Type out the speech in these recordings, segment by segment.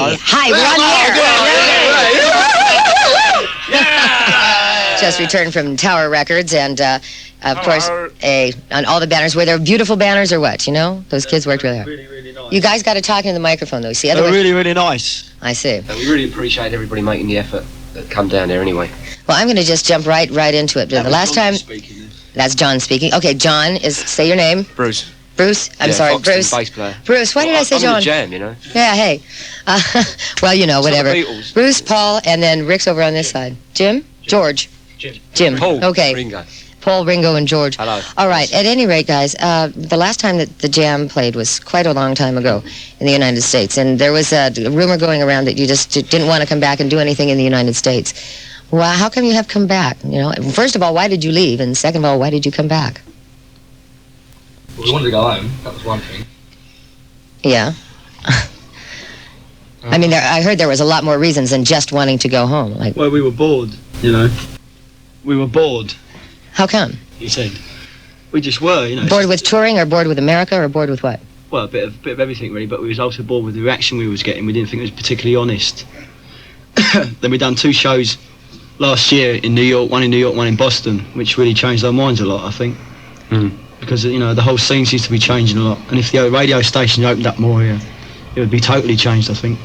Hi, we're on the air. Just returned from Tower Records, and of course, on all the banners. Were there beautiful banners or what? You know, those kids worked really hard. Really nice. You guys got to talk into the microphone, though. See, they're really nice. I see. We really appreciate everybody making the effort that come down there anyway. Well, I'm going to just jump right into it. The last time, that's John speaking. Okay, John is. Say your name. Bruce. Bruce? I'm sorry, Foxton, Bruce. Bass player. Bruce, why did I say I'm John? in the jam, you know. Yeah, hey. Well, you know, whatever. Bruce, Paul, and then Rick's over on this side. Jim? George? Jim. Paul. Okay. Ringo. Paul, Ringo, and George. Hello. All right. At any rate, guys, the last time that the Jam played was quite a long time ago in the United States, and there was a rumor going around that you just didn't want to come back and do anything in the United States. Well, how come you have come back? You know, first of all, why did you leave? And second of all, why did you come back? Well, we wanted to go home. That was one thing. Yeah. I mean, I heard there was a lot more reasons than just wanting to go home. Like, well, we were bored, you know. We were bored. How come? He said. We just were, you know. Bored with touring, or bored with America, or bored with what? Well, a bit of everything, really, but we was also bored with the reaction we was getting. We didn't think it was particularly honest. Then we done 2 shows last year in New York, one in New York, one in Boston, which really changed our minds a lot, I think. Because, you know, the whole scene seems to be changing a lot. And if the radio station opened up more here, it would be totally changed, I think.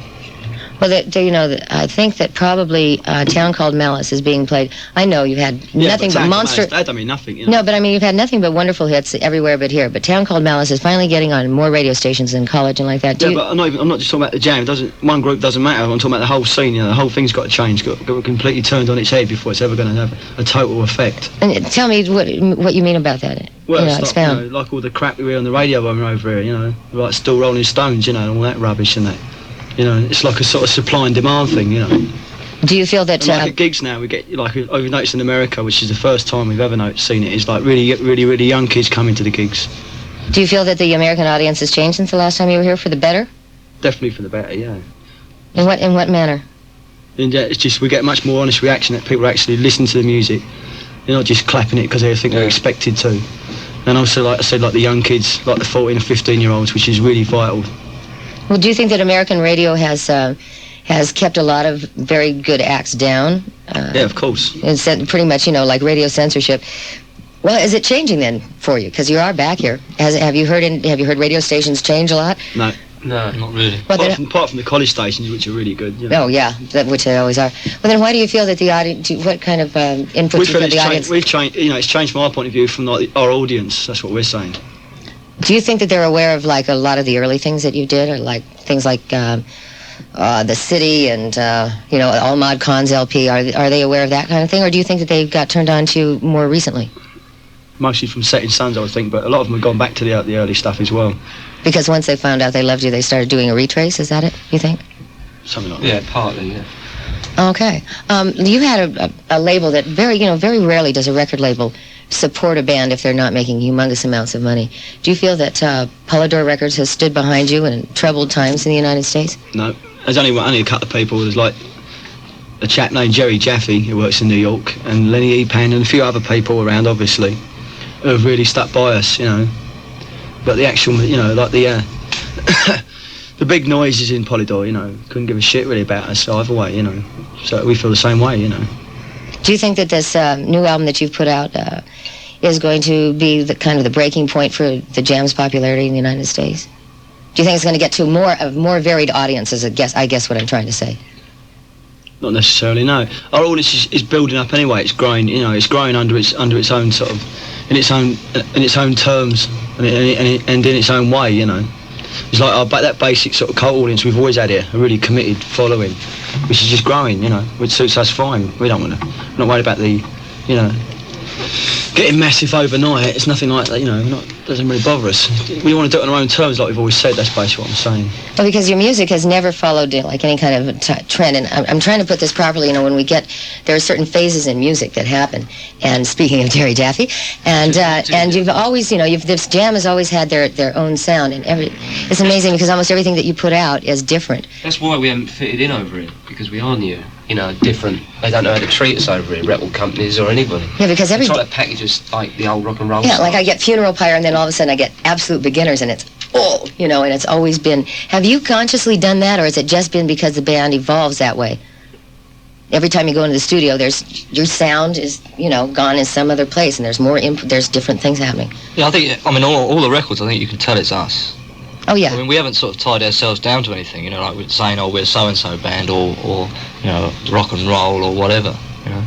Well, you know, I think that probably a town called Malice is being played. I know you've had nothing but monster... That don't mean nothing, you know. No, but I mean, you've had nothing but wonderful hits everywhere but here. But Town Called Malice is finally getting on more radio stations in college and like that. But I'm not just talking about the Jam. One group doesn't matter. I'm talking about the whole scene. You know, the whole thing's got to change. Got completely turned on its head before it's ever going to have a total effect. And tell me what you mean about that. Well, you know, it's like, you know, like all the crap we hear on the radio when we're over here, you know, like Still Rolling Stones, you know, and all that rubbish and that. You know, it's like a sort of supply and demand thing, you know. Do you feel that... like at gigs now, we get, like, we've noticed in America, which is the first time we've ever seen it, is like really young kids coming to the gigs. Do you feel that the American audience has changed since the last time you were here, for the better? Definitely for the better, yeah. In what manner? And it's just, we get much more honest reaction, that people actually listen to the music. They're not just clapping it because they think they're expected to. And also, like I said, like the young kids, like the 14 and 15-year-olds, which is really vital. Well, do you think that American radio has kept a lot of very good acts down? Yeah, of course. It's pretty much, you know, like radio censorship. Well, is it changing then for you? Because you are back here. Have you heard radio stations change a lot? No, not really. Well, apart from the college stations, which are really good. You know. Oh yeah, which they always are. Well, then why do you feel that the audience? What kind of input do you feel the audience? We've changed. You know, it's changed from our point of view, from like our audience. That's what we're saying. Do you think that they're aware of like a lot of the early things that you did, or like things like the City and you know, Ahmad Khan's LP? Are they aware of that kind of thing, or do you think that they got turned on to more recently? Mostly from Setting Suns, I would think, but a lot of them have gone back to the early stuff as well. Because once they found out they loved you, they started doing a retrace. Is that it? You think? Something like that. Yeah, partly. Yeah. Okay. You had a label that very rarely does a record label support a band if they're not making humongous amounts of money. Do you feel that Polydor Records has stood behind you in troubled times in the United States? No. There's only a couple of people. There's like a chap named Jerry Jaffe who works in New York, and Lenny Epan and a few other people around, obviously, who have really stuck by us, you know. But the actual, you know, like the the big noises in Polydor, you know, couldn't give a shit really about us either way, you know. So we feel the same way, you know. Do you think that this new album that you've put out is going to be the kind of the breaking point for the Jam's popularity in the United States? Do you think it's going to get to a more varied audiences? I guess what I'm trying to say. Not necessarily, no. Our audience is building up anyway. It's growing, you know. It's growing under its own sort of, in its own terms, and in its own way, you know. It's like that basic sort of cult audience we've always had here, a really committed following, which is just growing, you know, which suits us fine. We don't want to, we're not worried about the, you know, getting massive overnight. It's nothing like that, you know, doesn't really bother us. We want to do it on our own terms, like we've always said. That's basically what I'm saying. Well, because your music has never followed like any kind of trend, and I'm trying to put this properly. You know, when there are certain phases in music that happen. And speaking of Jerry Jaffe, and you've always, you know, this Jam has always had their own sound, and it's amazing because almost everything that you put out is different. That's why we haven't fitted in over here, because we are new. You know, different. They don't know how to treat us over here, record companies or anybody. Yeah, because they try to package us like the old rock and roll. Yeah, stuff. like I get Funeral Pyre, and then all of a sudden I get Absolute Beginners, and it's pull, you know, and it's always been. Have you consciously done that, or has it just been because the band evolves that way? Every time you go into the studio, your sound is, you know, gone in some other place, and there's more there's different things happening. Yeah, I think, I mean, all the records, I think you can tell it's us. Oh, yeah. I mean, we haven't sort of tied ourselves down to anything, you know, like we're saying, oh, we're so-and-so band, or you know, rock and roll, or whatever, you know.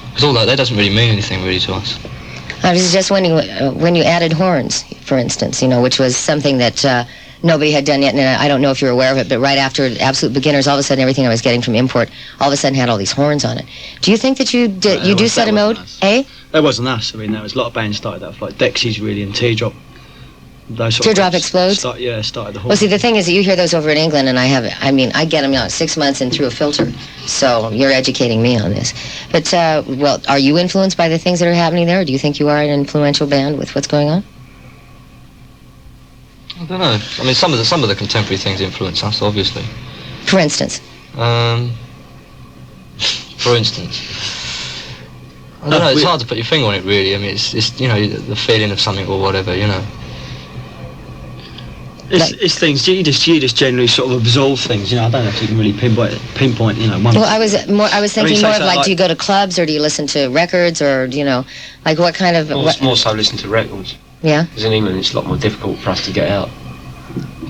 Because all that doesn't really mean anything really to us. I was just wondering, when you added horns, for instance, you know, which was something that nobody had done yet, and I don't know if you're aware of it, but right after Absolute Beginners, all of a sudden everything I was getting from import, all of a sudden had all these horns on it. Do you think that you do set a mode? Eh? That wasn't us. I mean, there was a lot of bands started that, like Dexys really, and Teardrop. Those sort Teardrop of Explodes? Started the horn. Well, see, the thing is that you hear those over in England, and I get them, you know, 6 months and through a filter. So you're educating me on this. But, well, are you influenced by the things that are happening there, or do you think you are an influential band with what's going on? I don't know. I mean, some of the contemporary things influence us, obviously. For instance? For instance, I don't know. It's hard to put your finger on it, really. I mean, it's you know, the feeling of something or whatever, you know. It's things you just generally sort of absorb things, you know. I don't know if you can really pinpoint, you know. One. Well, I was thinking more of like, do you go to clubs, or do you listen to records, or, you know, like what kind of? More so listen to records. Yeah. Because in England, it's a lot more difficult for us to get out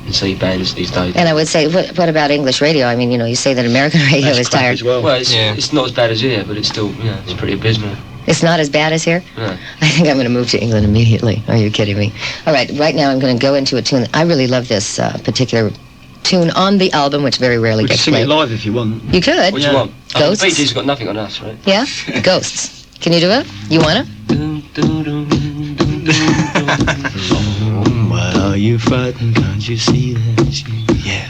and see bands these days. And I would say, what about English radio? I mean, you know, you say that American radio is tired. As well. It's not as bad as here, but it's still, you know, it's pretty abysmal. It's not as bad as here? No. I think I'm going to move to England immediately. Are you kidding me? All right now I'm going to go into a tune. I really love this particular tune on the album, which very rarely gets sing played. it live if you want. You could. What do you want? Ghosts? The Bee Gees got nothing on us, right? Yeah? Ghosts. Can you do it? You want to? Why are you frightened? Can't you see that you? Yeah.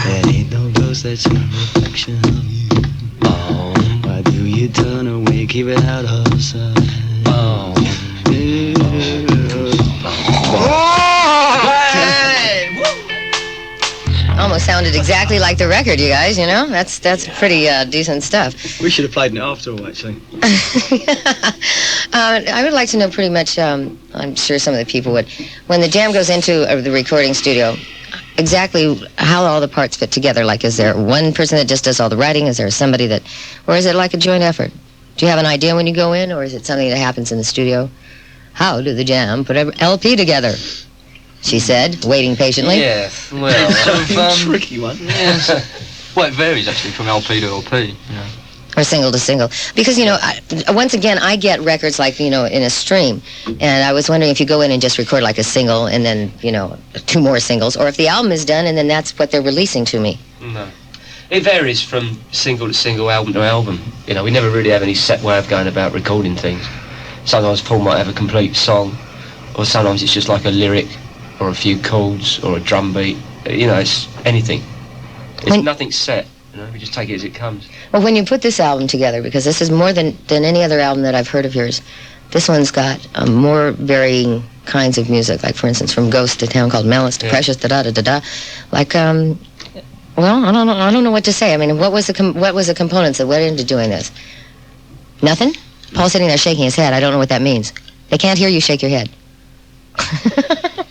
There ain't no ghost that's a reflection of you. Why do you turn away? Keep it out of sight. Almost sounded exactly like the record, you guys, you know? That's pretty decent stuff. We should have played it after all, actually. I would like to know pretty much, I'm sure some of the people would, when the jam goes into the recording studio, exactly how all the parts fit together. Like, is there one person that just does all the writing? Is there somebody that, or is it like a joint effort? Do you have an idea when you go in, or is it something that happens in the studio? How do the jam put an LP together? She said, waiting patiently. Yeah, well, tricky one. Yeah. Well, it varies actually from LP to LP. Yeah. Or single to single. Because, you know, once again, I get records like, you know, in a stream. And I was wondering if you go in and just record like a single and then, you know, 2 more singles. Or if the album is done and then that's what they're releasing to me. No. It varies from single to single, album to album. You know, we never really have any set way of going about recording things. Sometimes Paul might have a complete song. Or sometimes it's just like a lyric or a few chords or a drum beat. You know, it's anything. It's nothing set. You know, we just take it as it comes. Well, when you put this album together, because this is more than any other album that I've heard of yours, this one's got more varying kinds of music. Like, for instance, from Ghost to Town Called Malice to Precious, da-da-da-da-da. Like, well, I don't know what to say. I mean, what was the components that went into doing this? Nothing? Paul's sitting there shaking his head. I don't know what that means. They can't hear you shake your head.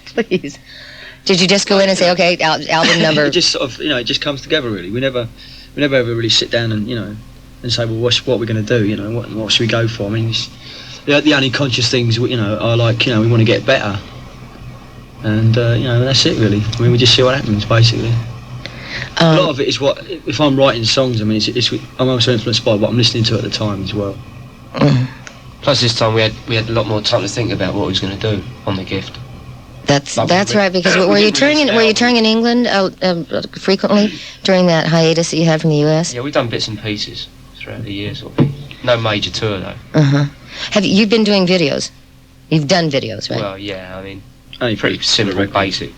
Please. Did you just go in and say, okay, album number? It just sort of, you know, it just comes together really. We never ever really sit down and, you know, and say, well, what we're going to do, you know, what should we go for? I mean, the only conscious things, you know, are like, you know, we want to get better, and you know, that's it really. I mean, we just see what happens basically. A lot of it is what, if I'm writing songs, I mean, I'm also influenced by what I'm listening to at the time as well. Plus, this time we had a lot more time to think about what we was going to do on The Gift. That's right. Because were you touring in England frequently during that hiatus that you had from the U.S.? Yeah, we've done bits and pieces throughout the year, sort of thing. No major tour though. Have you been doing videos? You've done videos, right? Well, yeah. I mean, Only pretty simple, basic,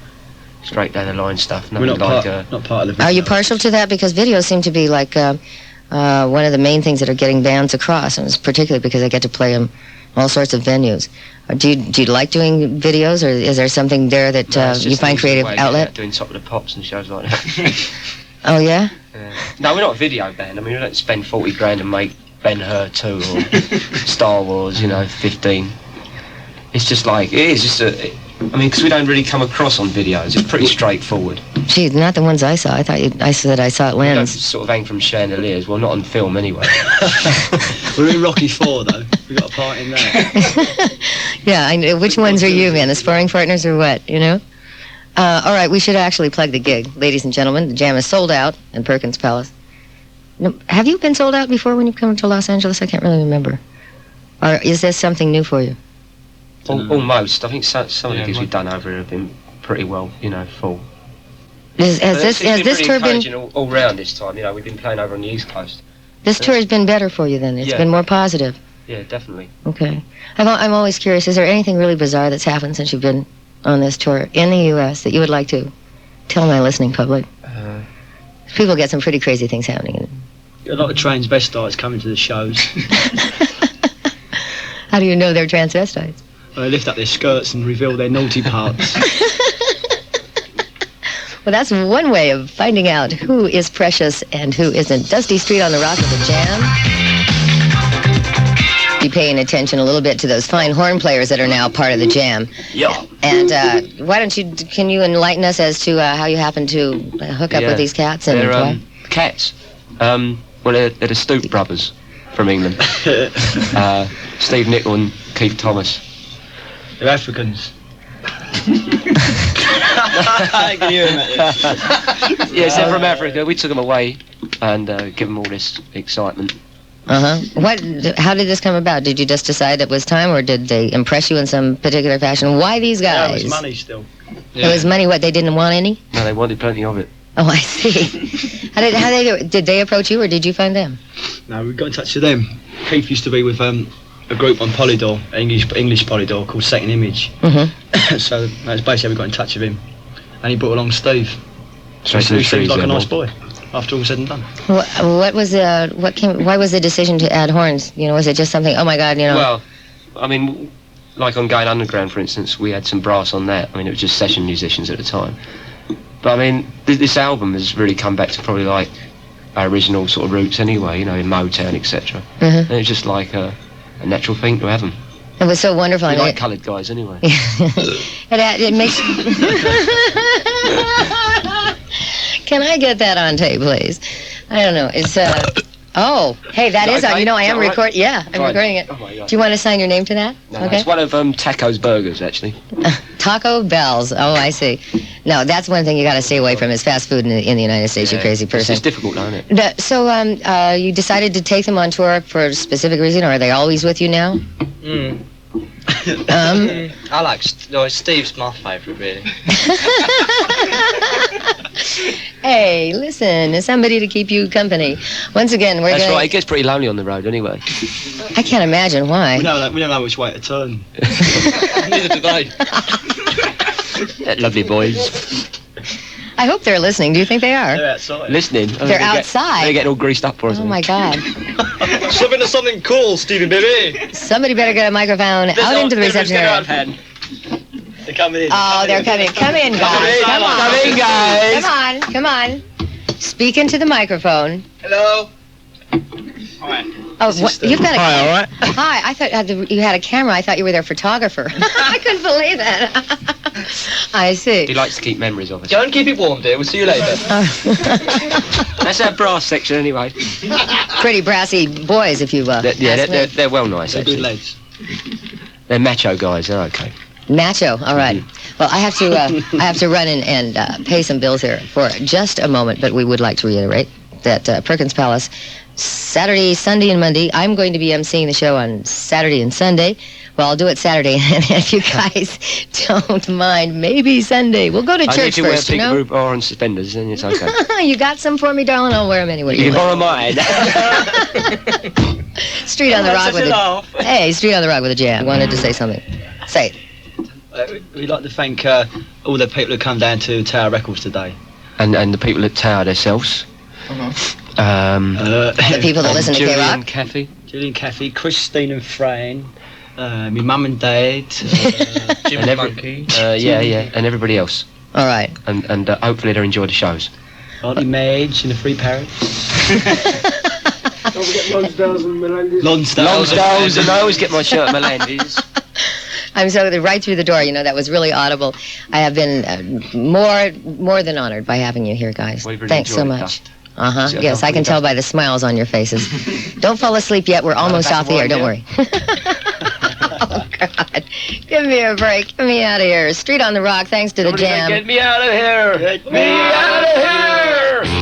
straight down the line stuff. We're not part of the video. Are you partial to that? Because videos seem to be like one of the main things that are getting bands across, and it's particularly because I get to play them all sorts of venues. Do you like doing videos, or is there something there that you find creative outlet? Doing Top of the Pops and shows like that. Oh yeah? No, we're not a video band. I mean, we don't spend 40 grand and make Ben-Hur 2 or Star Wars, you know, 15. It's just like, it is just I mean, because we don't really come across on videos. It's pretty straightforward. Gee, not the ones I saw. I thought I said I saw it We don't Lens. sort of hang from chandeliers. Well, not on film anyway. We're in Rocky 4 though. We got a part in there. Yeah, I know. Which ones are you, man? The sparring partners or what? You know. All right, we should actually plug the gig, ladies and gentlemen. The jam is sold out in Perkins Palace. No, have you been sold out before when you've come to Los Angeles? I can't really remember. Or is this something new for you? Almost. I think some of the gigs we've done over here have been pretty well, full. Has this really tour been encouraging all round this time? We've been playing over on the East Coast. this tour has been better for you then? It's Yeah. been more positive. Yeah, definitely. Okay. I'm always curious. Is there anything really bizarre that's happened since you've been on this tour in the U.S. that you would like to tell my listening public? People get some pretty crazy things happening. A lot of transvestites coming to the shows. How do you know they're transvestites? They lift up their skirts and reveal their naughty parts. Well, that's one way of finding out who is precious and who isn't. Dusty Street on the Rock with the Jam. Be paying attention a little bit to those fine horn players that are now part of the Jam. Yeah. And can you enlighten us as to how you happen to hook up with these cats? And they're cats. Well, they're the Stoop brothers from England. Steve Nicol and Keith Thomas. They're Africans. Yes, they're from Africa. We took them away and give them all this excitement. How did this come about? Did you just decide it was time, or did they impress you in some particular fashion? Why these guys? Yeah, it was money still. It was money. What, they didn't want any? No, they wanted plenty of it. Oh, I see. Did they approach you, or did you find them? No, we got in touch with them. Keith used to be with a group on Polydor, English Polydor, called Second Image. Mm-hmm. So that's basically how we got in touch with him, and he brought along Steve. Straight to Who the seems trees like there, a nice Bob. boy. After all said and done. Why was the decision to add horns? Was it just something? Oh my God, Well, I mean, like on Going Underground, for instance, we had some brass on that. I mean, it was just session musicians at the time. But I mean, this album has really come back to probably like our original sort of roots anyway. In Motown, etc. Mm-hmm. And it's just like a natural thing to have them. It was so wonderful. We like coloured guys anyway. It makes. Can I get that on tape, please? I don't know. It's Oh, hey, that is on. Okay? I am Is that recording. Yeah, I'm Fine. recording it. Oh my God. Do you want to sign your name to that? No, it's one of Taco's burgers, actually. Taco Bell's. Oh, I see. No, that's one thing you got to stay away from is fast food in the United States. You crazy person. It's difficult, isn't it? So, you decided to take them on tour for a specific reason, or are they always with you now? I like Steve's my favourite, really. Hey, listen, there's somebody to keep you company. Once again, we're That's going. right. It gets pretty lonely on the road anyway. I can't imagine why. We don't know which way to turn. Neither do they. Lovely boys. I hope they're listening. Do you think they are? They're outside. Listening. They're outside. They're getting all greased up for us. Oh my God. Slip into something cool, Stephen, baby. Somebody better get a microphone out into the reception area. They're coming in. Oh, they're coming. Come in, guys. Come on. Come in, guys. Come on. Speak into the microphone. Hello. Oh, you've got a Hi, all right. Hi, I thought you had a camera. I thought you were their photographer. I couldn't believe that. I see. He likes to keep memories of us. Go and keep it warm, dear. We'll see you later. That's our brass section anyway. Pretty brassy boys, if you will. They're well nice, They're good actually. lads. They're macho guys. They're okay. Macho. All right. Well, I have to run in and pay some bills here for just a moment, but we would like to reiterate that Perkins Palace, Saturday, Sunday, and Monday. I'm going to be emceeing the show on Saturday and Sunday. Well, I'll do it Saturday, and if you guys don't mind, maybe Sunday. We'll go to church if you first, wear peekaboo or on suspenders, then it's okay. You got some for me, darling? I'll wear them anyway. You can borrow mine. Street on the Rock with a... Hey, Street on the Rock with a Jam. Wanted to say something. Say it. We'd like to thank all the people who come down to Tower Records today. and the people at Tower themselves. The people that listen to Julian, KROQ. Kathy. Julian, Kathy, Christine and Fran, my mum and dad, Jim and Monkey. and everybody else. All right. And hopefully they'll enjoy the shows. Auntie Madge and the Three Parrots. Don't forget Lonsdale's and Melendez. Lonsdale's. Lonsdale's, and I always get my shirt at Melendez. I'm so right through the door. You know, that was really audible. I have been more than honored by having you here, guys. We really Thanks so enjoyed much. Yeah, Yes, I can tell by the smiles on your faces. Don't fall asleep yet. We're almost off the air. Don't worry. Oh, God. Give me a break. Get me out of here. Street on the Rock, thanks to the Somebody Jam. Get me out of here! Get me out of here!